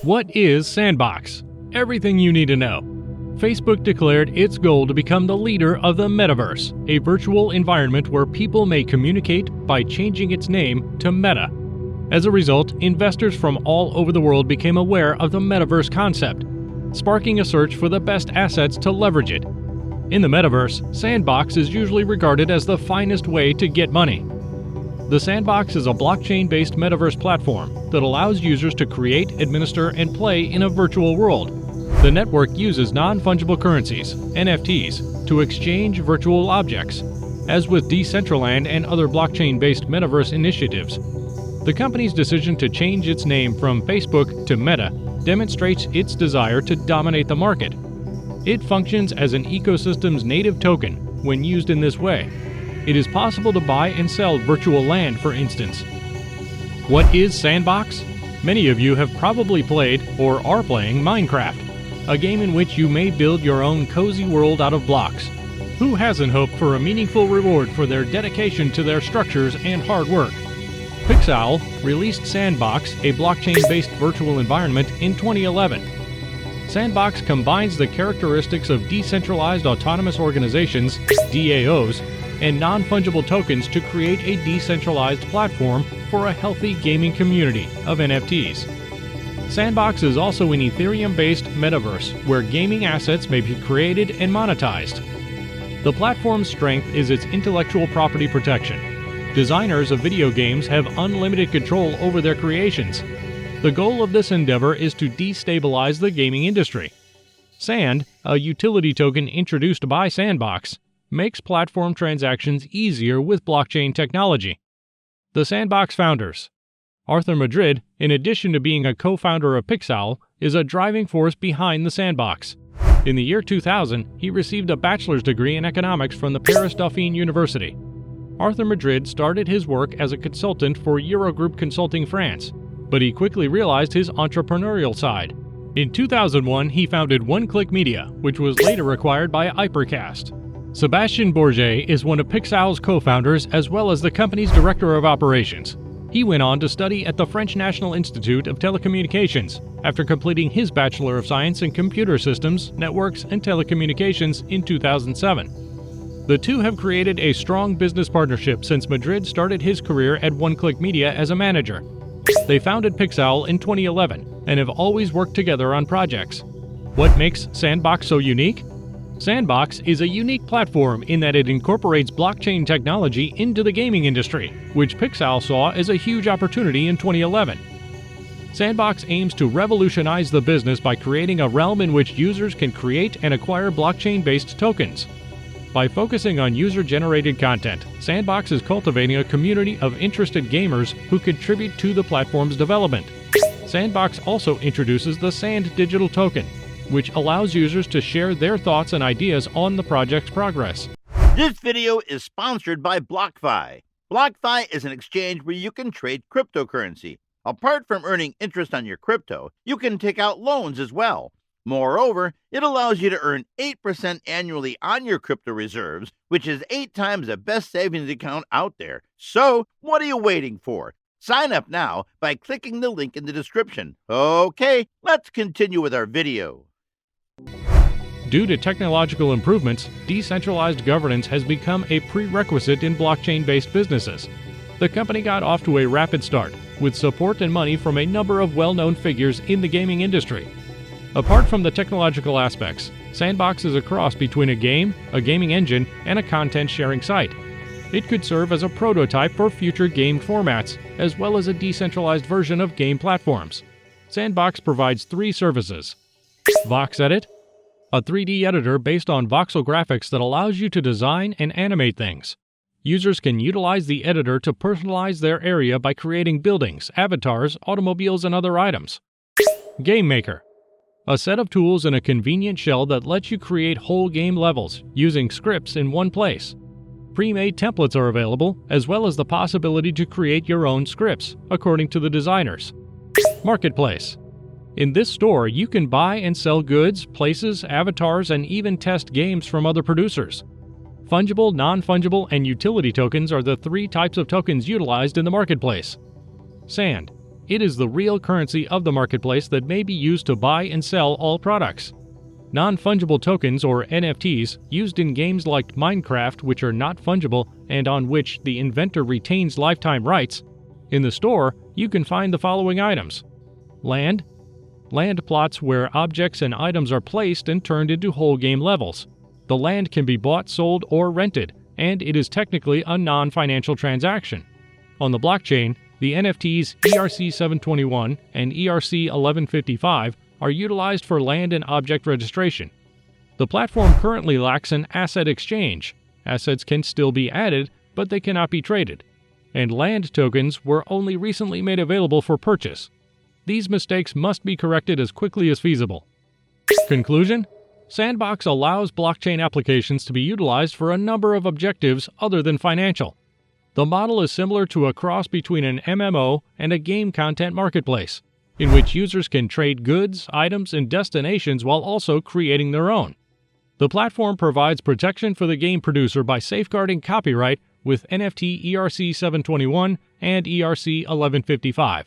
What is Sandbox? Everything you need to know. Facebook declared its goal to become the leader of the Metaverse, a virtual environment where people may communicate by changing its name to Meta. As a result, investors from all over the world became aware of the Metaverse concept, sparking a search for the best assets to leverage it. In the Metaverse, Sandbox is usually regarded as the finest way to get money. The Sandbox is a blockchain-based Metaverse platform that allows users to create, administer, and play in a virtual world. The network uses non-fungible currencies, NFTs, to exchange virtual objects. As with Decentral and other blockchain-based Metaverse initiatives, the company's decision to change its name from Facebook to Meta demonstrates its desire to dominate the market. It functions as an ecosystem's native token when used in this way. It is possible to buy and sell virtual land, for instance. What is Sandbox? Many of you have probably played or are playing Minecraft, a game in which you may build your own cozy world out of blocks. Who hasn't hoped for a meaningful reward for their dedication to their structures and hard work? Pixel released Sandbox, a blockchain-based virtual environment, in 2011. Sandbox combines the characteristics of decentralized autonomous organizations, DAOs, and non-fungible tokens to create a decentralized platform for a healthy gaming community of NFTs. Sandbox is also an Ethereum-based metaverse where gaming assets may be created and monetized. The platform's strength is its intellectual property protection. Designers of video games have unlimited control over their creations. The goal of this endeavor is to destabilize the gaming industry. Sand, a utility token introduced by Sandbox, makes platform transactions easier with blockchain technology. The Sandbox founders. Arthur Madrid, in addition to being a co-founder of Pixel, is a driving force behind the Sandbox. In the year 2000, he received a bachelor's degree in economics from the Paris Dauphine University. Arthur Madrid started his work as a consultant for Eurogroup Consulting France, but he quickly realized his entrepreneurial side. In 2001, he founded One Click Media, which was later acquired by Hypercast. Sébastien Bourget is one of Pixel's co-founders as well as the company's director of operations. He went on to study at the French National Institute of Telecommunications after completing his Bachelor of Science in Computer Systems, Networks, and Telecommunications in 2007. The two have created a strong business partnership since Madrid started his career at One Click Media as a manager. They founded Pixel in 2011 and have always worked together on projects. What makes Sandbox so unique? Sandbox is a unique platform in that it incorporates blockchain technology into the gaming industry, which Pixel saw as a huge opportunity in 2011. Sandbox aims to revolutionize the business by creating a realm in which users can create and acquire blockchain-based tokens. By focusing on user-generated content, Sandbox is cultivating a community of interested gamers who contribute to the platform's development. Sandbox also introduces the Sand digital token, which allows users to share their thoughts and ideas on the project's progress. This video is sponsored by BlockFi. BlockFi is an exchange where you can trade cryptocurrency. Apart from earning interest on your crypto, you can take out loans as well. Moreover, it allows you to earn 8% annually on your crypto reserves, which is 8 times the best savings account out there. So, what are you waiting for? Sign up now by clicking the link in the description. Okay, let's continue with our video. Due to technological improvements, decentralized governance has become a prerequisite in blockchain-based businesses. The company got off to a rapid start, with support and money from a number of well-known figures in the gaming industry. Apart from the technological aspects, Sandbox is a cross between a game, a gaming engine, and a content-sharing site. It could serve as a prototype for future game formats, as well as a decentralized version of game platforms. Sandbox provides 3 services. VoxEdit, a 3D editor based on voxel graphics that allows you to design and animate things. Users can utilize the editor to personalize their area by creating buildings, avatars, automobiles, and other items. GameMaker, a set of tools in a convenient shell that lets you create whole game levels using scripts in one place. Pre-made templates are available, as well as the possibility to create your own scripts, according to the designers. Marketplace, In this store, you can buy and sell goods, places, avatars, and even test games from other producers. Fungible, non-fungible, and utility tokens are the three types of tokens utilized in the marketplace. SAND. It is the real currency of the marketplace that may be used to buy and sell all products. Non-fungible tokens, or NFTs, used in games like Minecraft, which are not fungible and on which the inventor retains lifetime rights. In the store, you can find the following items. Land. Land plots where objects and items are placed and turned into whole game levels. The land can be bought, sold, or rented, and it is technically a non-financial transaction. On the blockchain, the NFTs ERC-721 and ERC-1155 are utilized for land and object registration. The platform currently lacks an asset exchange. Assets can still be added, but they cannot be traded. And land tokens were only recently made available for purchase. These mistakes must be corrected as quickly as feasible. Conclusion: Sandbox allows blockchain applications to be utilized for a number of objectives other than financial. The model is similar to a cross between an MMO and a game content marketplace, in which users can trade goods, items, and destinations while also creating their own. The platform provides protection for the game producer by safeguarding copyright with NFT ERC-721 and ERC-1155.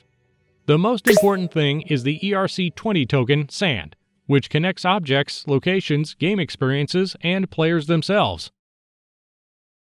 The most important thing is the ERC-20 token, SAND, which connects objects, locations, game experiences, and players themselves.